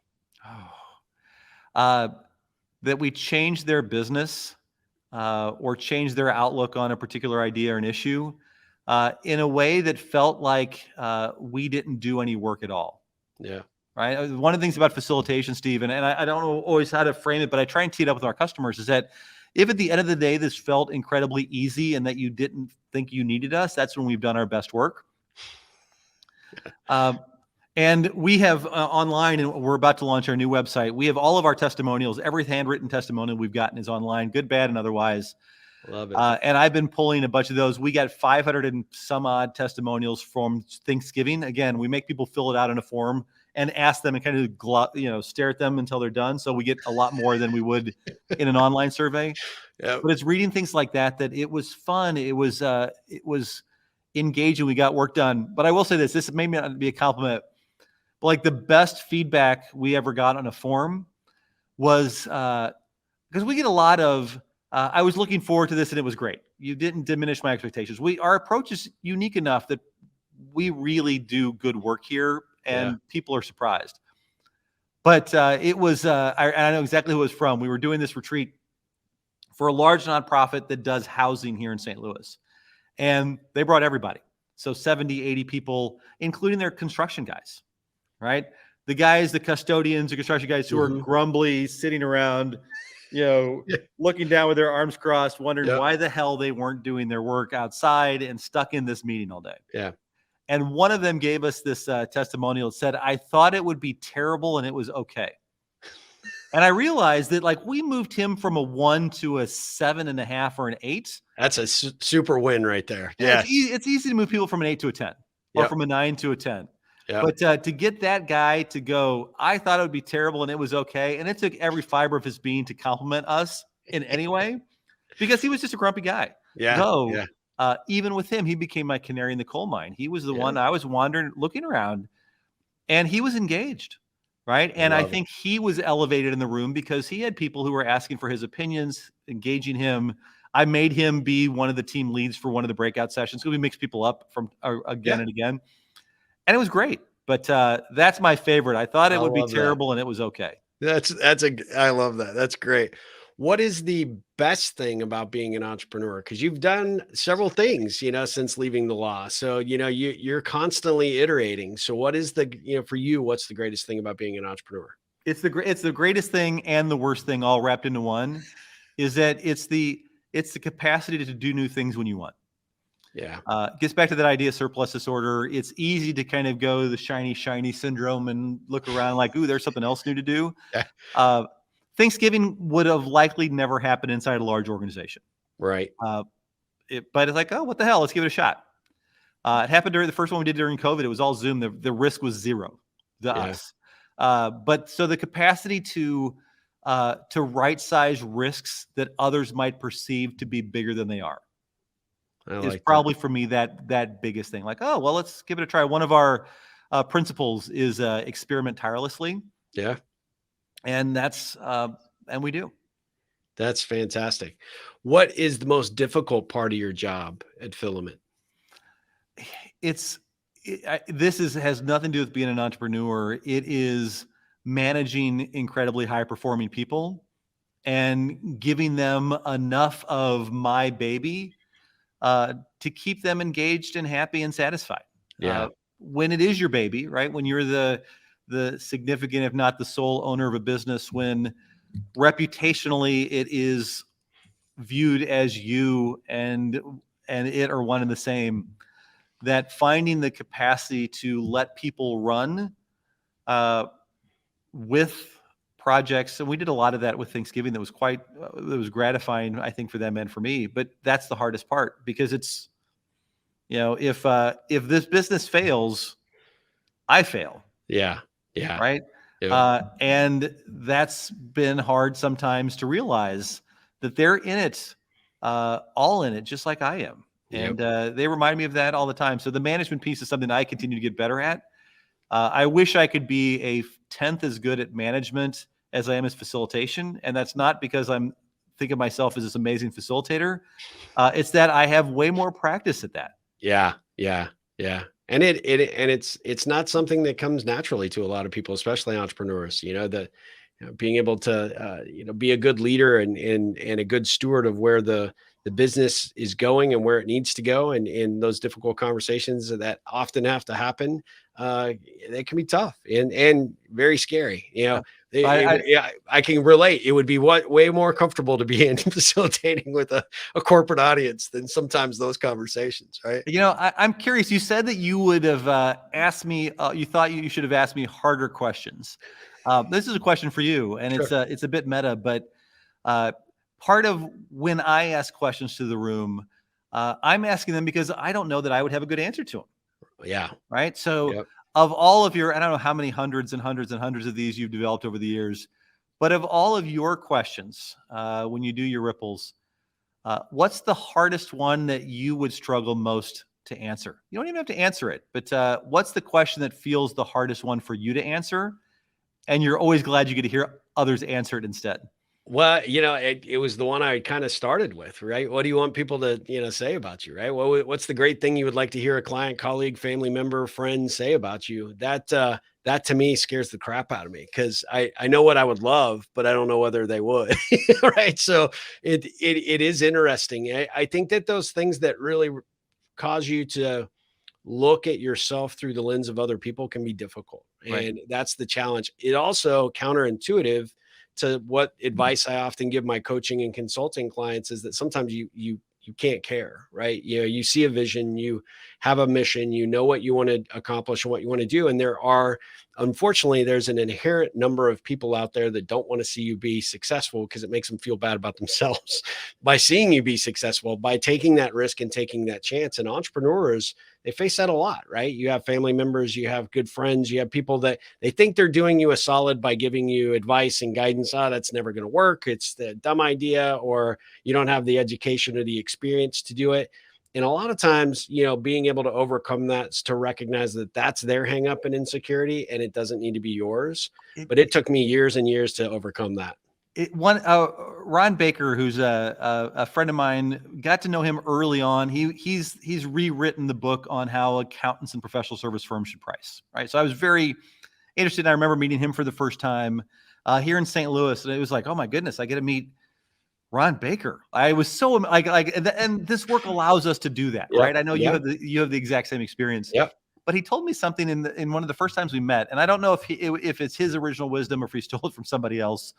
That we change their business or change their outlook on a particular idea or an issue in a way that felt like we didn't do any work at all. Yeah. Right. One of the things about facilitation, Steve, and I don't know always how to frame it, but I try and tee it up with our customers, is that if at the end of the day this felt incredibly easy and that you didn't think you needed us, that's when we've done our best work. And we have online, and we're about to launch our new website. We have all of our testimonials. Every handwritten testimonial we've gotten is online, good, bad, and otherwise. Love it. And I've been pulling a bunch of those. We got 500 and some odd testimonials from Thinksgiving. Again, we make people fill it out in a form and ask them and kind of stare at them until they're done. So we get a lot more than we would in an online survey. Yep. But it's reading things like that it was fun. It was engaging. We got work done. But I will say this may not be a compliment, but like the best feedback we ever got on a forum was because we get a lot of, I was looking forward to this and it was great. You didn't diminish my expectations. Our approach is unique enough that we really do good work here and people are surprised. But it was, I know exactly who it was from. We were doing this retreat for a large nonprofit that does housing here in St. Louis. And they brought everybody. So 70, 80 people, including their construction guys, right? The guys, the custodians, the construction guys who are grumbly, sitting around, looking down with their arms crossed, wondering why the hell they weren't doing their work outside and stuck in this meeting all day. Yeah. And one of them gave us this testimonial. It said, I thought it would be terrible and it was okay. And I realized that we moved him from a 1 to a 7.5 or an 8. That's a super win right there. Yeah. It's easy to move people from an 8 to a 10 or from a 9 to a 10. Yeah. But to get that guy to go, I thought it would be terrible and it was okay. And it took every fiber of his being to compliment us in any way because he was just a grumpy guy. Yeah. Though, Yeah. even with him, he became my canary in the coal mine. He was the Yeah. one I was wandering, looking around, and he was engaged. Right. I And I love it. think he was elevated in the room because he had people who were asking for his opinions, engaging him. I made him be one of the team leads for one of the breakout sessions because we mix people up from again Yeah. and again. And it was great. But that's my favorite. I thought I it would be love that. terrible and it was okay. I love that. That's great. What is the best thing about being an entrepreneur? Because you've done several things, since leaving the law. So, you're constantly iterating. So what is for you, what's the greatest thing about being an entrepreneur? It's the greatest thing and the worst thing all wrapped into one is that it's the capacity to do new things when you want. Yeah. Gets back to that idea of surplus disorder. It's easy to kind of go the shiny syndrome and look around like, ooh, there's something else new to do. Yeah. Thanksgiving would have likely never happened inside a large organization. Right. But it's like, oh, what the hell? Let's give it a shot. It happened during the first one we did during COVID. It was all Zoom. The risk was zero to us. But so the capacity to right size risks that others might perceive to be bigger than they are is probably for me that biggest thing. Like, oh, well, let's give it a try. One of our principles is experiment tirelessly. Yeah. And that's and we do. That's fantastic. What is the most difficult part of your job at Filament? This has nothing to do with being an entrepreneur. It is managing incredibly high performing people and giving them enough of my baby to keep them engaged and happy and satisfied. Yeah. When it is your baby, right? When you're the significant, if not the sole owner of a business, when reputationally it is viewed as you and it are one and the same, that finding the capacity to let people run with projects, and we did a lot of that with Thanksgiving. That was it was gratifying, I think, for them and for me. But that's the hardest part because it's, if this business fails, I fail. Yeah. Yeah. Right. Yeah. And that's been hard sometimes to realize that they're in it, all in it, just like I am. Yep. And they remind me of that all the time. So the management piece is something I continue to get better at. I wish I could be a tenth as good at management as I am as facilitation. And that's not because I'm thinking of myself as this amazing facilitator. It's that I have way more practice at that. Yeah. Yeah. Yeah. And it's not something that comes naturally to a lot of people, especially entrepreneurs, being able to, be a good leader and a good steward of where the business is going and where it needs to go. And in those difficult conversations that often have to happen, they can be tough and very scary. I can relate. It would be way more comfortable to be in facilitating with a corporate audience than sometimes those conversations, right? I'm curious. You said that you would have asked me. You thought you should have asked me harder questions. This is a question for you, and Sure. it's a bit meta, but part of when I ask questions to the room, I'm asking them because I don't know that I would have a good answer to them. Yeah. Right. So Yep. of all of your, I don't know how many hundreds and hundreds and hundreds of these you've developed over the years, but of all of your questions, when you do your ripples, what's the hardest one that you would struggle most to answer? You don't even have to answer it, but what's the question that feels the hardest one for you to answer? And you're always glad you get to hear others answer it instead. Well, it was the one I kind of started with, right? What do you want people to, say about you, right? What's the great thing you would like to hear a client, colleague, family member, friend say about you? That to me scares the crap out of me because I know what I would love, but I don't know whether they would, right? So it is interesting. I think that those things that really cause you to look at yourself through the lens of other people can be difficult. Right. And that's the challenge. It also counterintuitive to what advice I often give my coaching and consulting clients is that sometimes you can't care, right? You see a vision, you have a mission, you know what you want to accomplish and what you want to do. And unfortunately, there's an inherent number of people out there that don't want to see you be successful because it makes them feel bad about themselves by seeing you be successful, by taking that risk and taking that chance. And entrepreneurs they face that a lot, right? You have family members, you have good friends, you have people that they think they're doing you a solid by giving you advice and guidance. Oh, that's never going to work. It's the dumb idea, or you don't have the education or the experience to do it. And a lot of times, being able to overcome that is to recognize that that's their hang up and insecurity, and it doesn't need to be yours. But it took me years and years to overcome that. Ron Baker, who's a friend of mine, got to know him early on. He's rewritten the book on how accountants and professional service firms should price, right? So I was very interested. I remember meeting him for the first time here in St. Louis, and it was like, oh my goodness, I get to meet Ron Baker. I was so and this work allows us to do that, right? I know you have the exact same experience. Yep. But he told me something in one of the first times we met, and I don't know if it's his original wisdom or if he stole it from somebody else.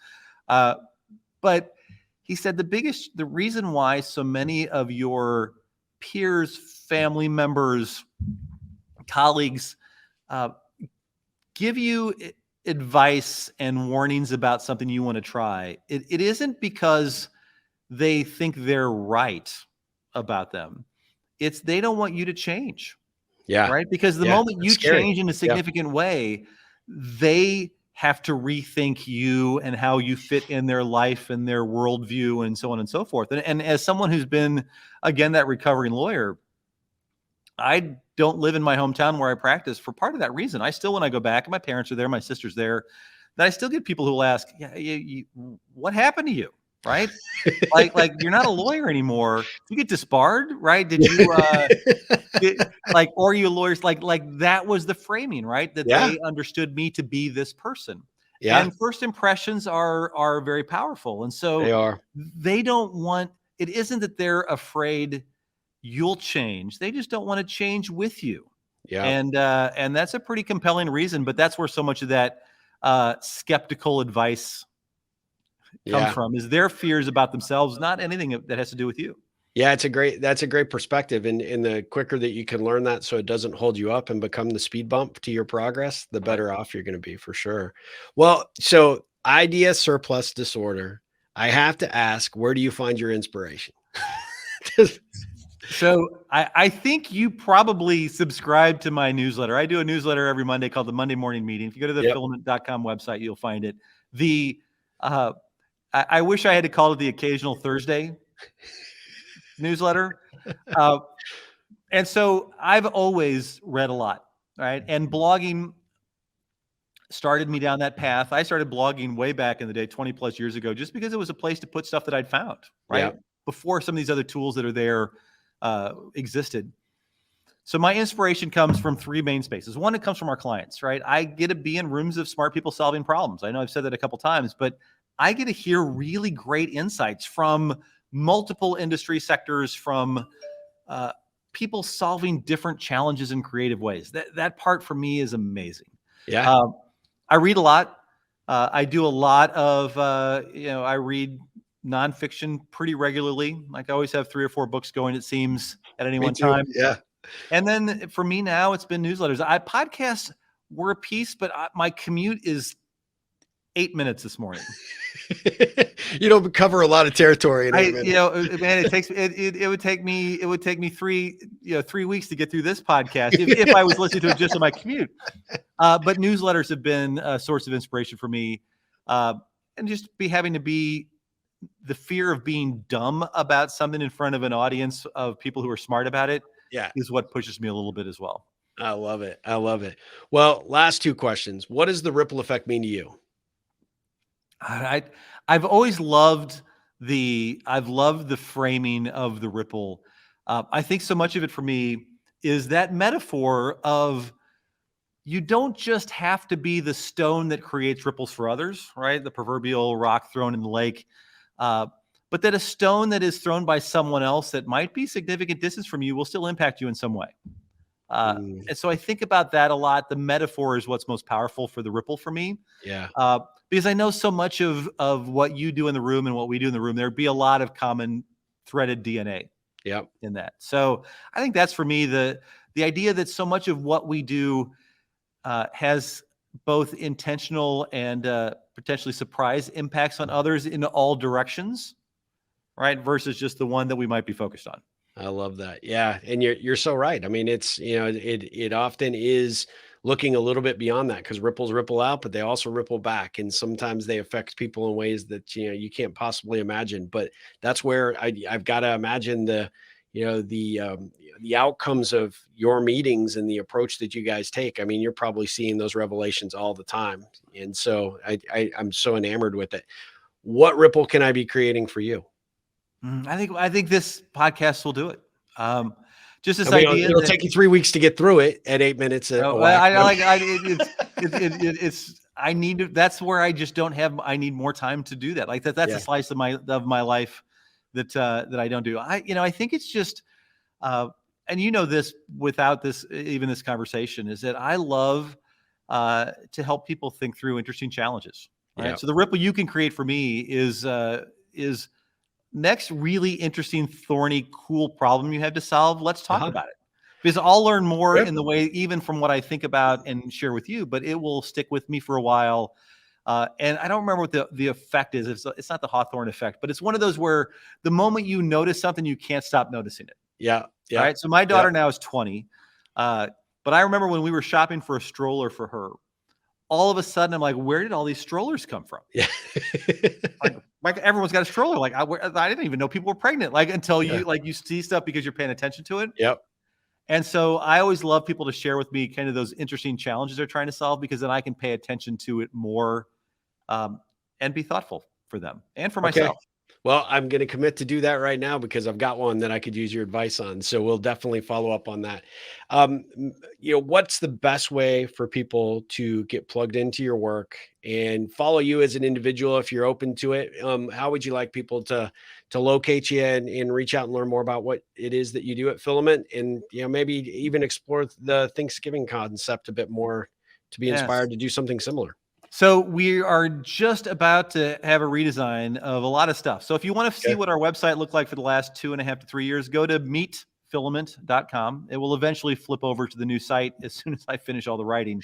But he said the reason why so many of your peers, family members, colleagues give you advice and warnings about something you want to try, it isn't because they think they're right about them. It's they don't want you to change. Yeah. Right. Because the moment you change in a significant way, they have to rethink you and how you fit in their life and their worldview and so on and so forth. And as someone who's been, again, that recovering lawyer, I don't live in my hometown where I practice for part of that reason. I still, when I go back, and my parents are there, my sister's there, that I still get people who will ask, what happened to you? Right? like you're not a lawyer anymore. You get disbarred, right? Did you or you lawyers like that was the framing, right? That they understood me to be this person. Yeah. And first impressions are very powerful. And so they don't want, it isn't that they're afraid you'll change. They just don't want to change with you. Yeah. And that's a pretty compelling reason, but that's where so much of that skeptical advice comes from, is their fears about themselves, not anything that has to do with you. Yeah, that's a great perspective. And the quicker that you can learn that so it doesn't hold you up and become the speed bump to your progress, the better off you're going to be, for sure. Well, so idea surplus disorder. I have to ask, where do you find your inspiration? So I think you probably subscribe to my newsletter. I do a newsletter every Monday called the Monday Morning Meeting. If you go to the filament.com website, you'll find it. I wish I had to call it the occasional Thursday newsletter. And so I've always read a lot, right? And blogging started me down that path. I started blogging way back in the day, 20 plus years ago, just because it was a place to put stuff that I'd found, right? Before some of these other tools that are there existed. So my inspiration comes from three main spaces. One, it comes from our clients, right? I get to be in rooms of smart people solving problems. I know I've said that a couple times, but I get to hear really great insights from multiple industry sectors, from people solving different challenges in creative ways. That part for me is amazing. Yeah. I read a lot. I do a lot of, I read nonfiction pretty regularly. Like I always have 3 or 4 books going, it seems, at any one time. Yeah. And then for me now, it's been newsletters. Podcasts were a piece, but my commute is 8 minutes this morning. You don't cover a lot of territory in 8 minutes. Man, it would take me 3 weeks to get through this podcast if I was listening to it just on my commute. But newsletters have been a source of inspiration for me, and just having to be the fear of being dumb about something in front of an audience of people who are smart about it. Yeah, is what pushes me a little bit as well. I love it. I love it. Well, last 2 questions. What does the ripple effect mean to you? I've always loved the framing of the ripple. I think so much of it for me is that metaphor of, you don't just have to be the stone that creates ripples for others, right? The proverbial rock thrown in the lake. But that a stone that is thrown by someone else that might be significant distance from you will still impact you in some way. And so I think about that a lot. The metaphor is what's most powerful for the ripple for me. Yeah. Because I know so much of what you do in the room and what we do in the room, there'd be a lot of common threaded DNA in that. So I think that's for me, the idea that so much of what we do has both intentional and potentially surprise impacts on others in all directions, right? Versus just the one that we might be focused on. I love that. Yeah, and you're so right. I mean, it's, it often is looking a little bit beyond that, because ripples ripple out, but they also ripple back, and sometimes they affect people in ways that you can't possibly imagine. But that's where I've got to imagine the outcomes of your meetings and the approach that you guys take. I mean, you're probably seeing those revelations all the time, and so I'm so enamored with it. What ripple can I be creating for you? I think this podcast will do it. Just I this mean, idea it'll that take you 3 weeks to get through it at 8 minutes a oh, whack. I like it's I need to. That's where I just don't have. I need more time to do that. Like that. That's Yeah. a slice of my life that I don't do. I think it's just and this without even this conversation is that I love to help people think through interesting challenges. Right. Yeah. So the ripple you can create for me is next really interesting, thorny, cool problem you have to solve. Let's talk Uh-huh. about it. Because I'll learn more Yep. in the way, even from what I think about and share with you, but it will stick with me for a while. And I don't remember what the effect is. It's not the Hawthorne effect, but it's one of those where the moment you notice something, you can't stop noticing it. Yeah. Yeah. All right. So my daughter Yep. now is 20. But I remember when we were shopping for a stroller for her, all of a sudden I'm like, where did all these strollers come from? Yeah. Like everyone's got a stroller. Like I didn't even know people were pregnant. Like until Yeah. you see stuff because you're paying attention to it. Yep. And so I always love people to share with me kind of those interesting challenges they're trying to solve, because then I can pay attention to it more and be thoughtful for them and for Okay. myself. Well, I'm going to commit to do that right now, because I've got one that I could use your advice on. So we'll definitely follow up on that. What's the best way for people to get plugged into your work and follow you as an individual if you're open to it? How would you like people to locate you and reach out and learn more about what it is that you do at Filament, and maybe even explore the Thinksgiving concept a bit more to be Yes. inspired to do something similar? So we are just about to have a redesign of a lot of stuff. So if you want to see Okay. what our website looked like for the last 2.5 to 3 years, go to meetfilament.com. It will eventually flip over to the new site as soon as I finish all the writing.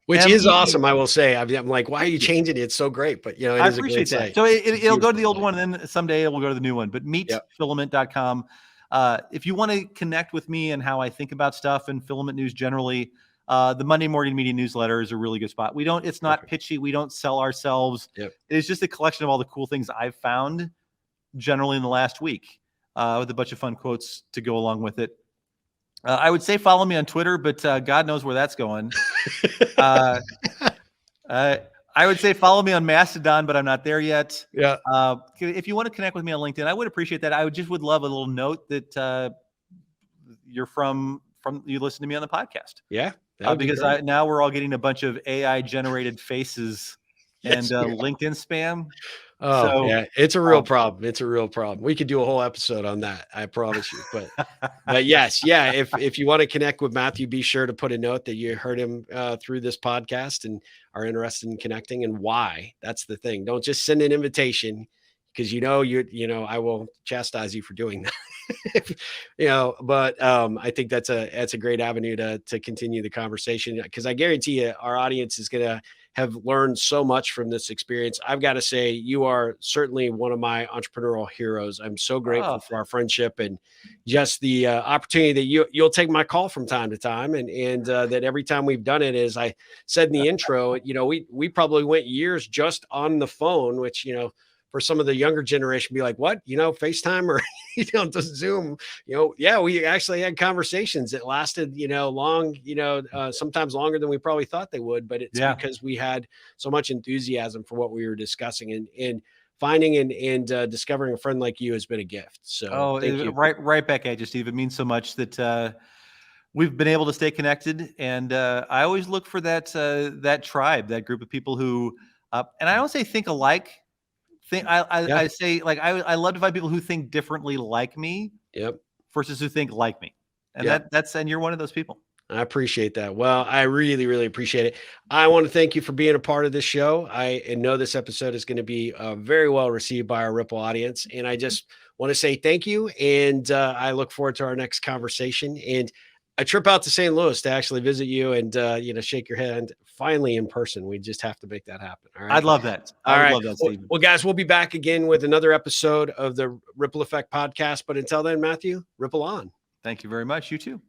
Which is MEE awesome, I will say. I'm like, why are you changing it? It's so great, but it I is a great appreciate that. site. So It's a it'll go to the beautiful old site. one, and then someday it will go to the new one. But Yep. meetfilament.com. If you want to connect with me and how I think about stuff and filament news generally, the Monday morning media newsletter is a really good spot. It's not Perfect. pitchy. We don't sell ourselves. Yep. It's just a collection of all the cool things I've found generally in the last week, with a bunch of fun quotes to go along with it. I would say follow me on Twitter, but God knows where that's going. I would say follow me on Mastodon, but I'm not there yet. Yeah. If you want to connect with me on LinkedIn, I would appreciate that. I would love a little note that you're from you listen to me on the podcast. Yeah. That would be Because great. now we're all getting a bunch of AI generated faces Yes, and we are. LinkedIn spam. Oh, So yeah. It's a real um, problem. It's a real problem. We could do a whole episode on that, I promise you. But yes, yeah. If you want to connect with Matthew, be sure to put a note that you heard him through this podcast and are interested in connecting, and why. That's the thing. Don't just send an invitation, because I will chastise you for doing that. But I think that's a great avenue to continue the conversation, because I guarantee you our audience is going to have learned so much from this experience. I've got to say, you are certainly one of my entrepreneurial heroes. I'm so grateful for our friendship, and just the opportunity that you'll take my call from time to time, and that every time we've done it, as I said in the intro, we probably went years just on the phone, which for some of the younger generation, be like, what, FaceTime or Zoom, yeah, we actually had conversations that lasted, long, sometimes longer than we probably thought they would, but it's because we had so much enthusiasm for what we were discussing, and finding and discovering a friend like you has been a gift. So thank you. right back at you, Steve. It means so much that we've been able to stay connected, and I always look for that tribe, that group of people who, and I don't say think alike. I say, like, I love to find people who think differently like me. Yep. Versus who think like me. And and you're one of those people. I appreciate that. Well, I really, really appreciate it. I want to thank you for being a part of this show. I know this episode is going to be very well received by our Ripple audience. And I just want to say thank you. And I look forward to our next conversation. And a trip out to St. Louis to actually visit you and, shake your hand finally in person. We just have to make that happen. All right. I'd love that. All I would right. love that, Stephen. Well, guys, we'll be back again with another episode of the Ripple Effect podcast. But until then, Matthew, ripple on. Thank you very much. You too.